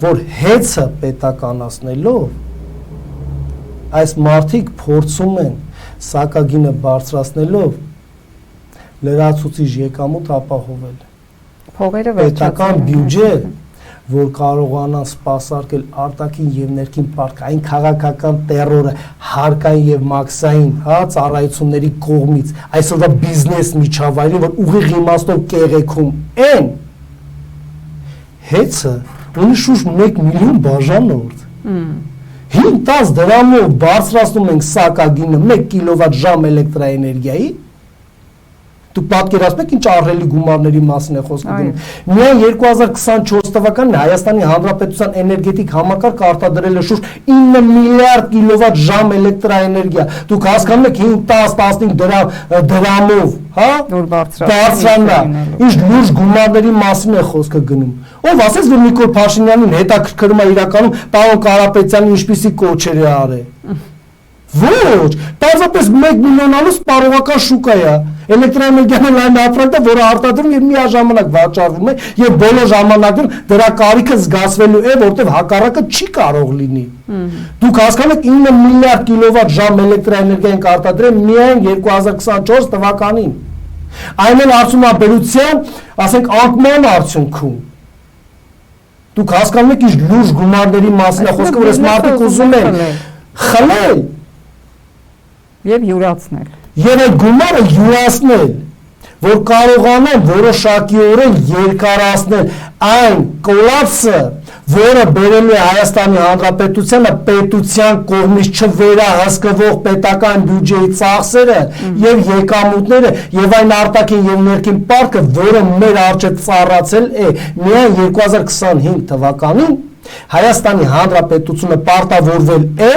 որ հեծը պետականացնելով այս մարդիկ փորձում են սակագինը բարձրացնելով լրացուցիչ եկամուտ ապահովել։ Պետական բյուջե, որ կարողանան սպասարկել արտաքին եւ ներքին պարտք, այն քաղաքական տերորը, հարկային եւ մաքսային, ծառայությունների կողմից, այսօրվա բիզնես միջավայրի, որ ուղիղ իմաստով կեղեքում են, հեծը ունի շուրջ 1 միլիոն բաժանորդ։ 5-10 դրամով բարձրացնում ենք սակագինը 1 կիլովատ ժամ էլեկտրաէներգիայի, դուք պատկերացնում եք ինչ ահռելի գումարների մասին է խոսքը գնում։ Միայն 2024 թվականին Հայաստանի Հանրապետության էներգետիկ համակարգը արտադրել է շուրջ 9 միլիարդ կիլովատ ժամ էլեկտրաէներգիա։ Դուք հասկանում եք 5-10-15 դրամով, բարձրանա, ինչ լուրջ գումարների մասին է խոսքը գնում։ Ով ասեց, որ Նիկոլ Փաշինյանին հետաքրքրում է իրականում պարոն Կարապետյանը ինչպիսի կոչեր է արել։ Ոչ, պարզապես 1 միլիոնանոց սպառողական շուկա է, էլեկտրաէներգիան այն ապրանքն է, որը արտադրվում եւ միաժամանակ վաճառվում է եւ բոլոր ժամանակներում դրա կարիքը զգացվելու է, որտեղ հակառակը չի կարող լինի։ Դուք հասկանում եք 9 միլիարդ կիլովատ ժամ էլեկտրաէներգիա ենք արտադրել միայն 2024 թվականին։ Այն էլ արդյունաբերության, ասենք, անկման արդյունքում։ Դուք հասկանում եք ինչ լուրջ գումարների մասին է խոսքը, որ այս մարդիկ ուզում են խլել եւ յուրացնել։ Եվ այդ գումարը յուրացնել, որ կարողանան որոշակիորեն երկարացնել այն կոլապսը, որը բերելու է Հայաստանի Հանրապետությանը պետության կողմից չվերահսկվող պետական բյուջեի ծախսերը եւ եկամուտները եւ այն արտաքին եւ ներքին պարտքը, որը մեր առջև ծառացել է միայն 2025 թվականին, Հայաստանի Հանրապետությունը պարտավորվել է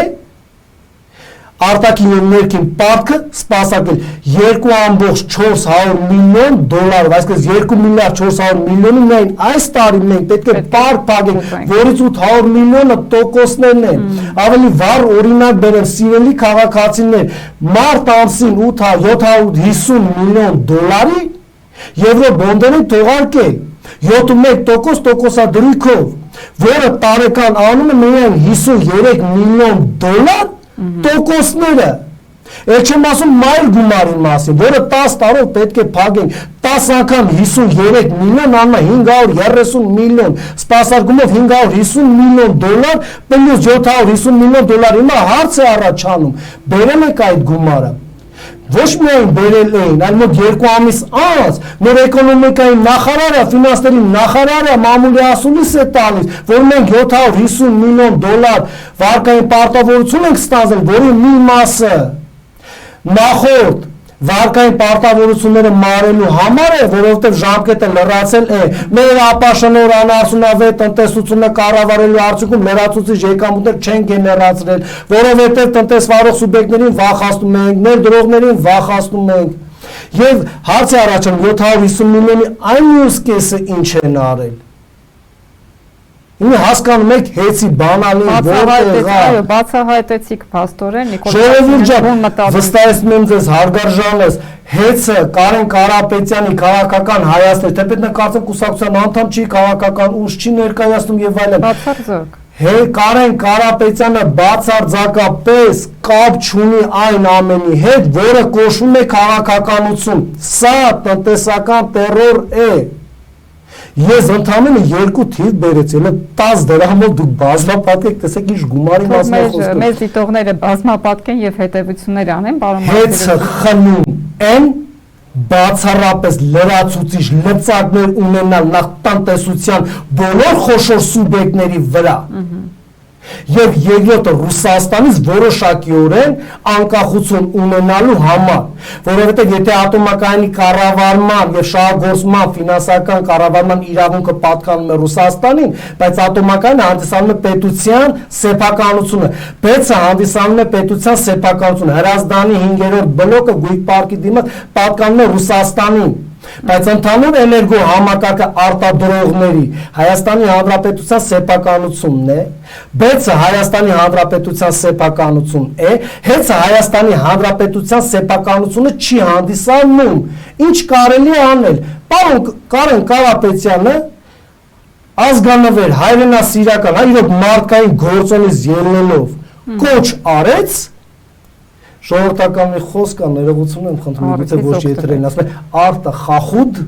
արտաքին եւ ներքին պարտքը սպասարկել 2.4 միլիոն դոլարով, այսինքն 2 միլիարդ 400 միլիոնի միայն այս տարի մենք պետք է պարկ փակենք, որից 800 միլիոնը տոկոսներն են։ Ավելի վառ օրինակ բերեմ, սիրելի քաղաքացիներ, մարտ ամսին 750 միլիոն դոլարի եվրոբոնդերին թողարկել 7.1% տոկոսադրույքով, որը տարեկան անում է միայն 53 միլիոն դոլար տոկոսները, էլ չեմ ասում մայր գումարի մասին, որը 10 տարով պետք է փակենք, 10 անգամ 53 միլիոն անում է 530 միլիոն, սպասարկումով 550 միլիոն դոլար, պլյուս 750 միլիոն դոլար, հիմա հարց է առաջանում, բերել եք այդ գումարը, ոչ միայն բերել էին, այլ մոտ 2 ամիս անց, մեր էկոնոմիկայի նախարարը, ֆինանսների նախարարը մամուլի ասուլիս է տալիս, որ մենք 750 միլիոն դոլար վարկային պարտավորություն ենք ստանձնել, որի մի մասը նախորդ վարկային պարտավորությունները մարելու համար է, որովհետև ժամկետը լրացել է, մեր ապաշնոր անարդյունավետ տնտեսությունը կառավարելու արդյունքում լրացուցիչ եկամուտներ չեն գեներացրել, որովհետև տնտեսվարող սուբյեկտներին վախեցնում ենք, ներդրողներին վախեցնում ենք, եւ հարց է առաջանում 750 միլիոնի այն մյուս կեսը ինչ են արել։ Ինձ հասկանում եք հեծի բանալին որտեղ բացահայտեցիք փաստորեն Նիկոլ Փաշինյանը վստահեցնում եմ ձեզ հարգարժանես հեծը Կարեն Կարապետյանի քաղաքական հայացքներ թեպետ նա կարծեմ կուսակցության անդամ չի քաղաքական ուժ չի ներկայացնում եւ այլն բացարձակ Կարեն Կարապետյանը բացարձակապես կապ չունի այն ամենի հետ որը կոչվում է քաղաքականություն սա տնտեսական տերոր է Ես ընդամենը 2 թիվ բերեցի, 10 դրամով դուք բազմապատկեք, տեսեք ինչ գումարի մասին է խոսքը։ Մեզ դիտողները բազմապատկեն եւ հետեւություններ անեն, պարոն Հեծը խնում են բացառապես լրացուցիչ լծակներ ունենալ նախ տնտեսության բոլոր խոշոր սուբյեկտների վրա։ Եվ երկրորդը Ռուսաստանից որոշակիորեն անկախություն ունենալու համար, որովհետև եթե ատոմակայանի կառավարման եւ շահագործման ֆինանսական կառավարման իրավունքը պատկանում է Ռուսաստանին, բայց ատոմակայանը հանդիսանում է պետության սեփականությունը, ԲԵՑ-ը հանդիսանում է պետության սեփականությունը, Հրազդանի 5-րդ բլոկը Գույք պարկի դիմաց պատկանում է Ռուսաստանին Բայց ընդհանուր էներգո համակարգը արտադրողների Հայաստանի Հանրապետության սեփականությունն է, ԲԵՑ-ը Հայաստանի Հանրապետության սեփականություն է, հեծը Հայաստանի Հանրապետության սեփականությունը չի հանդիսանում, ինչ կարելի է անել։ Պարոն Կարեն Կարապետյանը ազգանվեր, հայրենասիրական, իրոք մարդկային գործոնից ելնելով կոչ արեց, ժողովրդական մի խոսք կա, ներողություն եմ խնդրում, գուցե ոչ եթերին ասում է արտը խախուդ,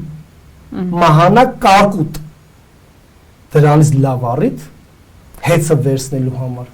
մահանա կարկուտ, դրանից լավ առիթ հեծը վերցնելու համար։